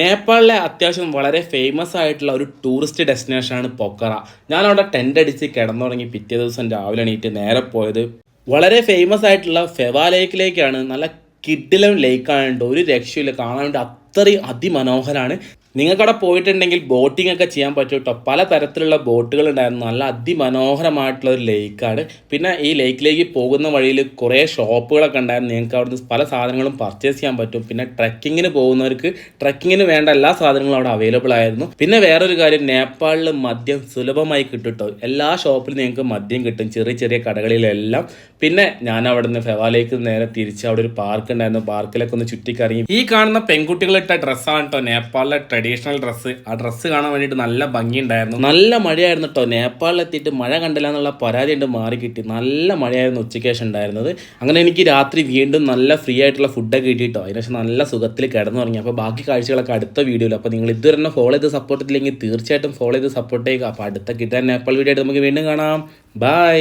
നേപ്പാളിലെ അത്യാവശ്യം വളരെ ഫേമസ് ആയിട്ടുള്ള ഒരു ടൂറിസ്റ്റ് ഡെസ്റ്റിനേഷനാണ് പൊക്കറ. ഞാനവിടെ ടെൻ്റ് അടിച്ച് കിടന്നുറങ്ങി പിറ്റേ ദിവസം രാവിലെ എണീറ്റ് നേരെ പോയത് വളരെ ഫേമസ് ആയിട്ടുള്ള ഫെവാ ലേക്കിലേക്കാണ്. നല്ല കിഡിലം ലേക്കാണ് കേട്ടോ, ഒരു രക്ഷയില്ല, കാണാൻ വേണ്ടി അത്രയും അതിമനോഹരമാണ്. നിങ്ങൾക്കവിടെ പോയിട്ടുണ്ടെങ്കിൽ ബോട്ടിംഗ് ഒക്കെ ചെയ്യാൻ പറ്റും കേട്ടോ. പല തരത്തിലുള്ള ബോട്ടുകൾ ഉണ്ടായിരുന്നു. നല്ല അതിമനോഹരമായിട്ടുള്ള ഒരു ലേക്കാണ്. പിന്നെ ഈ ലേക്കിലേക്ക് പോകുന്ന വഴിയിൽ കുറേ ഷോപ്പുകളൊക്കെ ഉണ്ടായിരുന്നു. നിങ്ങൾക്ക് അവിടുന്ന് പല സാധനങ്ങളും പർച്ചേസ് ചെയ്യാൻ പറ്റും. പിന്നെ ട്രക്കിങ്ങിന് പോകുന്നവർക്ക് ട്രക്കിങ്ങിന് വേണ്ട എല്ലാ സാധനങ്ങളും അവിടെ അവൈലബിൾ ആയിരുന്നു. പിന്നെ വേറൊരു കാര്യം, നേപ്പാളിൽ മദ്യം സുലഭമായി കിട്ടും കേട്ടോ. എല്ലാ ഷോപ്പിലും നിങ്ങൾക്ക് മദ്യം കിട്ടും, ചെറിയ ചെറിയ കടകളിലെല്ലാം. പിന്നെ ഞാൻ അവിടെ നിന്ന് ഫെവാലേക്ക് നേരെ തിരിച്ച് അവിടെ ഒരു പാർക്ക് ഉണ്ടായിരുന്നു. പാർക്കിലൊക്കെ ഒന്ന് ചുറ്റിക്കറങ്ങി. ഈ കാണുന്ന പെൺകുട്ടികളിട്ട ഡ്രസ്സാണ് കേട്ടോ നേപ്പാളിലെ ട്രഡീഷണൽ ഡ്രസ്സ്. ആ ഡ്രസ്സ് കാണാൻ വേണ്ടിയിട്ട് നല്ല ഭംഗിയുണ്ടായിരുന്നു. നല്ല മഴയായിരുന്നു കേട്ടോ. നേപ്പാളിലെത്തിയിട്ട് മഴ കണ്ടില്ല എന്നുള്ള പരാതി ഉണ്ട് മാറി കിട്ടി. നല്ല മഴയായിരുന്നു ഉച്ചയ്ക്ക് ശേഷം ഉണ്ടായിരുന്നത്. അങ്ങനെ എനിക്ക് രാത്രി വീണ്ടും നല്ല ഫ്രീ ആയിട്ടുള്ള ഫുഡൊക്കെ കിട്ടിയിട്ടോ. അതിനുശേഷം നല്ല സുഖത്തിൽ കിടന്നുറങ്ങി. അപ്പോൾ ബാക്കി കാഴ്ചകളൊക്കെ അടുത്ത വീഡിയോയിൽ. അപ്പോൾ നിങ്ങൾ ഇതുവരെ തന്നെ ഫോളോ ചെയ്ത് സപ്പോർട്ട് ചെയ്തില്ലെങ്കിൽ തീർച്ചയായിട്ടും ഫോളോ ചെയ്ത് സപ്പോർട്ട് ചെയ്യുക. അപ്പോൾ അടുത്ത കിട്ടാൻ നേപ്പാൾ വീഡിയോ ആയിട്ട് നമുക്ക് വീണ്ടും കാണാം. ബൈ.